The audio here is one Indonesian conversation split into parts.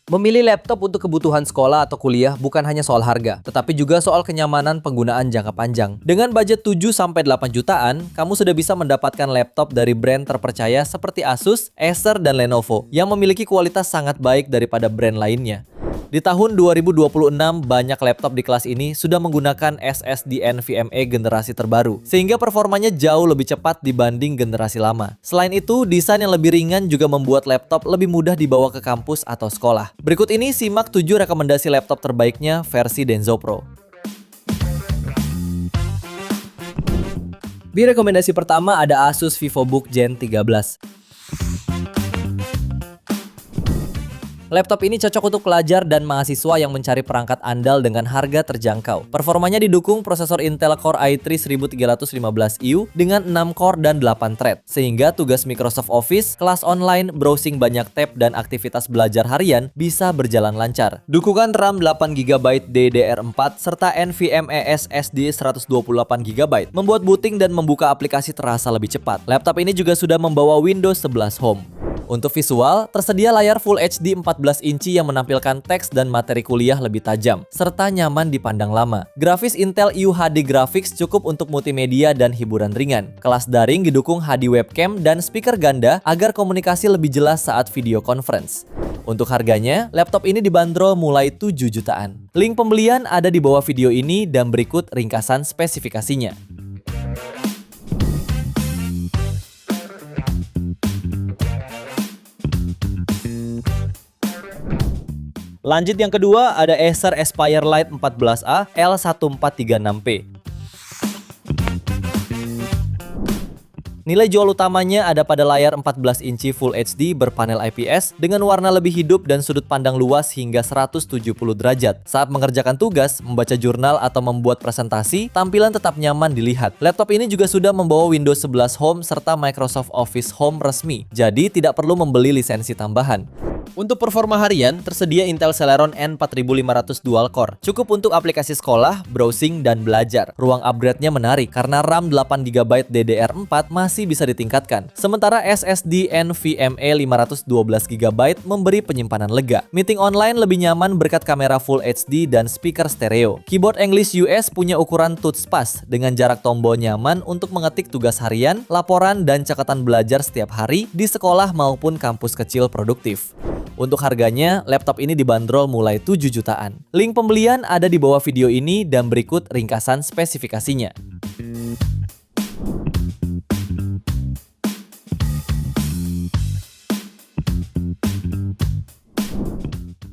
Memilih laptop untuk kebutuhan sekolah atau kuliah bukan hanya soal harga, tetapi juga soal kenyamanan penggunaan jangka panjang. Dengan budget 7-8 jutaan, kamu sudah bisa mendapatkan laptop dari brand terpercaya seperti Asus, Acer, dan Lenovo yang memiliki kualitas sangat baik daripada brand lainnya. Di tahun 2026, banyak laptop di kelas ini sudah menggunakan SSD NVMe generasi terbaru, sehingga performanya jauh lebih cepat dibanding generasi lama. Selain itu, desain yang lebih ringan juga membuat laptop lebih mudah dibawa ke kampus atau sekolah. Berikut ini simak 7 rekomendasi laptop terbaiknya versi Denso Pro. Di rekomendasi pertama ada Asus VivoBook Gen 13. Laptop ini cocok untuk pelajar dan mahasiswa yang mencari perangkat andal dengan harga terjangkau. Performanya didukung prosesor Intel Core i3 1315U dengan 6 core dan 8 thread, sehingga tugas Microsoft Office, kelas online, browsing banyak tab, dan aktivitas belajar harian bisa berjalan lancar. Dukungan RAM 8GB DDR4 serta NVMe SSD 128GB membuat booting dan membuka aplikasi terasa lebih cepat. Laptop ini juga sudah membawa Windows 11 Home. Untuk visual, tersedia layar Full HD 14 inci yang menampilkan teks dan materi kuliah lebih tajam, serta nyaman dipandang lama. Grafis Intel UHD Graphics cukup untuk multimedia dan hiburan ringan. Kelas daring didukung HD webcam dan speaker ganda agar komunikasi lebih jelas saat video conference. Untuk harganya, laptop ini dibanderol mulai 7 jutaan. Link pembelian ada di bawah video ini dan berikut ringkasan spesifikasinya. Lanjut yang kedua ada Acer Aspire Lite 14A L1436P. Nilai jual utamanya ada pada layar 14 inci Full HD berpanel IPS dengan warna lebih hidup dan sudut pandang luas hingga 170 derajat. Saat mengerjakan tugas, membaca jurnal, atau membuat presentasi, tampilan tetap nyaman dilihat. Laptop ini juga sudah membawa Windows 11 Home serta Microsoft Office Home resmi, jadi tidak perlu membeli lisensi tambahan. Untuk performa harian, tersedia Intel Celeron N4500 Dual Core. Cukup untuk aplikasi sekolah, browsing, dan belajar. Ruang upgrade-nya menarik karena RAM 8GB DDR4 masih bisa ditingkatkan. Sementara SSD NVMe 512GB memberi penyimpanan lega. Meeting online lebih nyaman berkat kamera Full HD dan speaker stereo. Keyboard English US punya ukuran touchpad dengan jarak tombol nyaman untuk mengetik tugas harian, laporan, dan catatan belajar setiap hari di sekolah maupun kampus kecil produktif. Untuk harganya, laptop ini dibanderol mulai 7 jutaan. Link pembelian ada di bawah video ini dan berikut ringkasan spesifikasinya.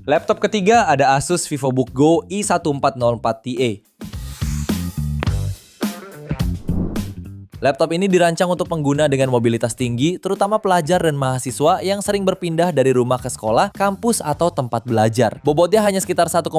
Laptop ketiga ada Asus VivoBook Go i1404Ti. Laptop ini dirancang untuk pengguna dengan mobilitas tinggi, terutama pelajar dan mahasiswa yang sering berpindah dari rumah ke sekolah, kampus, atau tempat belajar. Bobotnya hanya sekitar 1,38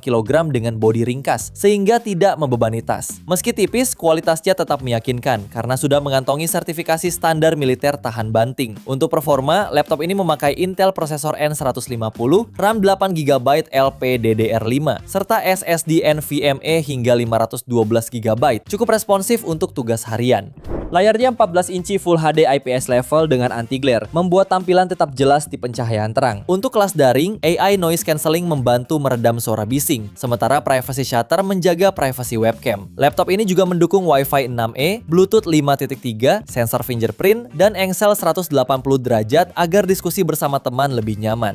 kg dengan bodi ringkas, sehingga tidak membebani tas. Meski tipis, kualitasnya tetap meyakinkan karena sudah mengantongi sertifikasi standar militer tahan banting. Untuk performa, laptop ini memakai Intel prosesor N150, RAM 8GB LPDDR5, serta SSD NVMe hingga 512GB. Cukup responsif untuk tugas harian. Layarnya 14 inci Full HD IPS level dengan anti-glare, membuat tampilan tetap jelas di pencahayaan terang. Untuk kelas daring, AI Noise Cancelling membantu meredam suara bising, sementara Privacy Shutter menjaga privasi webcam. Laptop ini juga mendukung Wi-Fi 6E, Bluetooth 5.3, sensor fingerprint, dan engsel 180 derajat agar diskusi bersama teman lebih nyaman.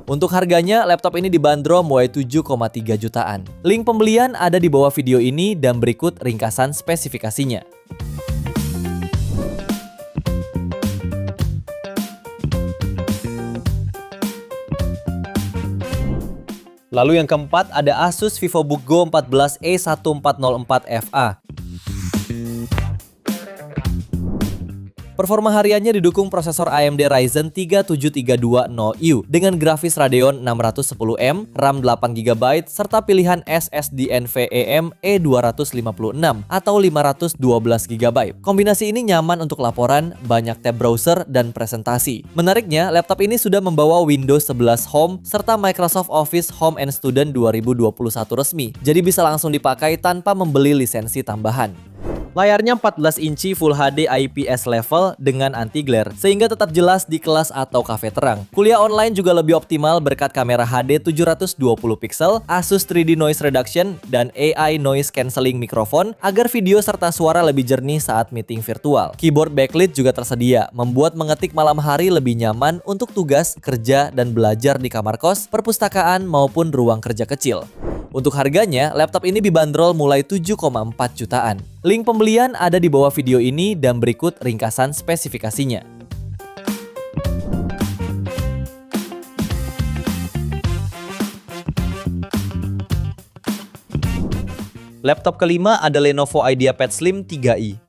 Untuk harganya, laptop ini dibanderol mulai 7,3 jutaan. Link pembelian ada di bawah video ini dan berikut ringkasan spesifikasinya. Lalu yang keempat ada Asus VivoBook Go 14E1404FA. Performa hariannya didukung prosesor AMD Ryzen 3 773200U dengan grafis Radeon 610M, RAM 8GB, serta pilihan SSD NVMe E256 atau 512GB. Kombinasi ini nyaman untuk laporan, banyak tab browser, dan presentasi. Menariknya, laptop ini sudah membawa Windows 11 Home serta Microsoft Office Home and Student 2021 resmi, jadi bisa langsung dipakai tanpa membeli lisensi tambahan. Layarnya 14 inci Full HD IPS level dengan anti-glare, sehingga tetap jelas di kelas atau kafe terang. Kuliah online juga lebih optimal berkat kamera HD 720 pixel, Asus 3D Noise Reduction, dan AI Noise Cancelling mikrofon agar video serta suara lebih jernih saat meeting virtual. Keyboard backlit juga tersedia, membuat mengetik malam hari lebih nyaman untuk tugas, kerja, dan belajar di kamar kos, perpustakaan, maupun ruang kerja kecil. Untuk harganya, laptop ini dibanderol mulai 7,4 jutaan. Link pembelian ada di bawah video ini dan berikut ringkasan spesifikasinya. Laptop kelima ada Lenovo IdeaPad Slim 3i.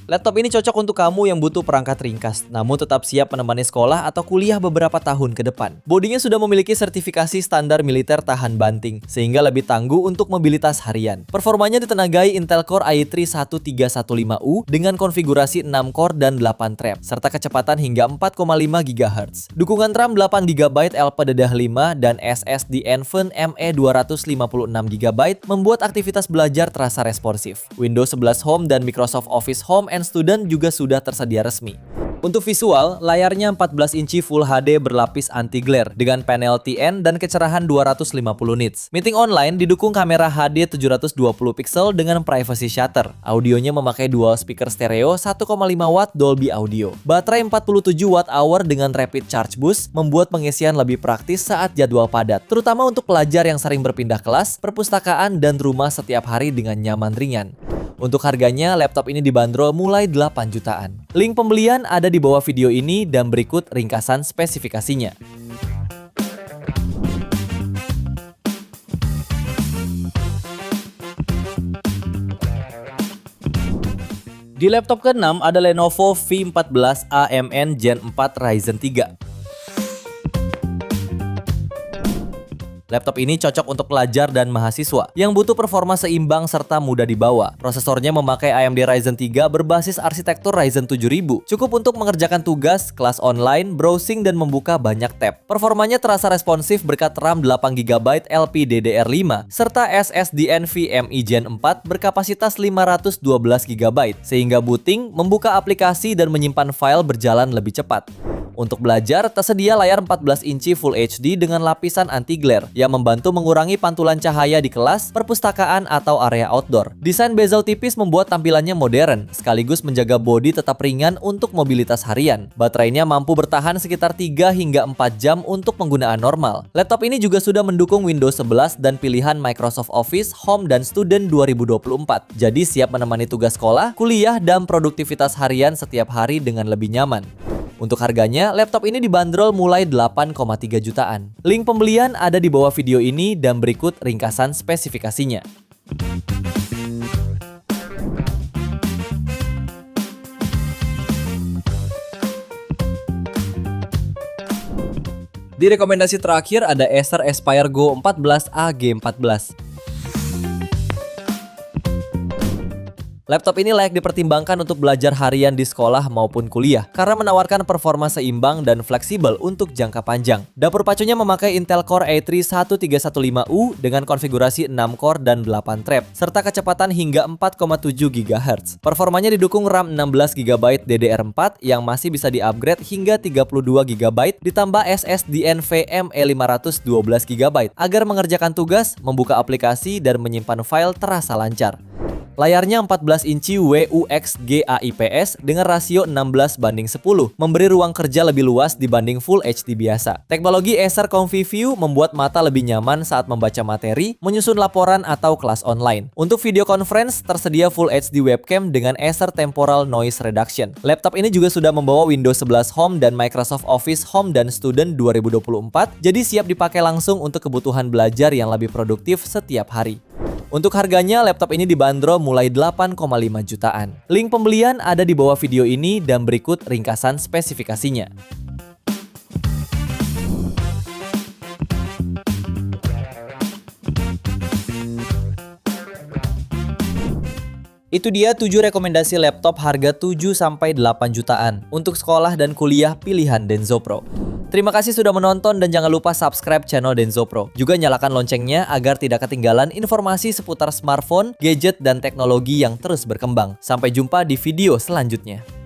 Laptop ini cocok untuk kamu yang butuh perangkat ringkas, namun tetap siap menemani sekolah atau kuliah beberapa tahun ke depan. Bodinya sudah memiliki sertifikasi standar militer tahan banting, sehingga lebih tangguh untuk mobilitas harian. Performanya ditenagai Intel Core i3 1315U dengan konfigurasi 6 core dan 8 thread, serta kecepatan hingga 4,5 GHz. Dukungan RAM 8 GB LPDDR5 dan SSD NVMe 256 GB membuat aktivitas belajar terasa responsif. Windows 11 Home dan Microsoft Office Home and Student juga sudah tersedia resmi. Untuk visual, layarnya 14 inci Full HD berlapis anti-glare dengan panel TN dan kecerahan 250 nits. Meeting online didukung kamera HD 720 pixel dengan privacy shutter. Audionya memakai dual speaker stereo 1,5 watt Dolby Audio. Baterai 47 Wh dengan rapid charge boost membuat pengisian lebih praktis saat jadwal padat, terutama untuk pelajar yang sering berpindah kelas, perpustakaan, dan rumah setiap hari dengan nyaman ringan. Untuk harganya, laptop ini dibanderol mulai 8 jutaan. Link pembelian ada di bawah video ini dan berikut ringkasan spesifikasinya. Di laptop ke-6 ada Lenovo V14 AMN Gen 4 Ryzen 3. Laptop ini cocok untuk pelajar dan mahasiswa yang butuh performa seimbang serta mudah dibawa. Prosesornya memakai AMD Ryzen 3 berbasis arsitektur Ryzen 7000. Cukup untuk mengerjakan tugas, kelas online, browsing, dan membuka banyak tab. Performanya terasa responsif berkat RAM 8GB LPDDR5 serta SSD NVMe Gen 4 berkapasitas 512GB sehingga booting, membuka aplikasi, dan menyimpan file berjalan lebih cepat. Untuk belajar, tersedia layar 14 inci Full HD dengan lapisan anti-glare yang membantu mengurangi pantulan cahaya di kelas, perpustakaan, atau area outdoor. Desain bezel tipis membuat tampilannya modern, sekaligus menjaga bodi tetap ringan untuk mobilitas harian. Baterainya mampu bertahan sekitar 3 hingga 4 jam untuk penggunaan normal. Laptop ini juga sudah mendukung Windows 11 dan pilihan Microsoft Office, Home, dan Student 2024. Jadi siap menemani tugas sekolah, kuliah, dan produktivitas harian setiap hari dengan lebih nyaman. Untuk harganya, laptop ini dibanderol mulai 8,3 jutaan. Link pembelian ada di bawah video ini dan berikut ringkasan spesifikasinya. Di rekomendasi terakhir ada Acer Aspire Go 14A G14. Laptop ini layak dipertimbangkan untuk belajar harian di sekolah maupun kuliah karena menawarkan performa seimbang dan fleksibel untuk jangka panjang. Dapur pacunya memakai Intel Core i3 1315U dengan konfigurasi 6 core dan 8 thread serta kecepatan hingga 4,7 GHz. Performanya didukung RAM 16GB DDR4 yang masih bisa di-upgrade hingga 32GB ditambah SSD NVMe 512GB agar mengerjakan tugas, membuka aplikasi, dan menyimpan file terasa lancar. Layarnya 14 inci WUXG IPS dengan rasio 16:10, memberi ruang kerja lebih luas dibanding Full HD biasa. Teknologi Acer ComfyView membuat mata lebih nyaman saat membaca materi, menyusun laporan, atau kelas online. Untuk video conference, tersedia Full HD webcam dengan Acer Temporal Noise Reduction. Laptop ini juga sudah membawa Windows 11 Home dan Microsoft Office Home dan Student 2024, jadi siap dipakai langsung untuk kebutuhan belajar yang lebih produktif setiap hari. Untuk harganya, laptop ini dibanderol mulai 8,5 jutaan. Link pembelian ada di bawah video ini dan berikut ringkasan spesifikasinya. Itu dia 7 rekomendasi laptop harga 7-8 jutaan untuk sekolah dan kuliah pilihan Denso Pro. Terima kasih sudah menonton dan jangan lupa subscribe channel Denso Pro. Juga nyalakan loncengnya agar tidak ketinggalan informasi seputar smartphone, gadget, dan teknologi yang terus berkembang. Sampai jumpa di video selanjutnya.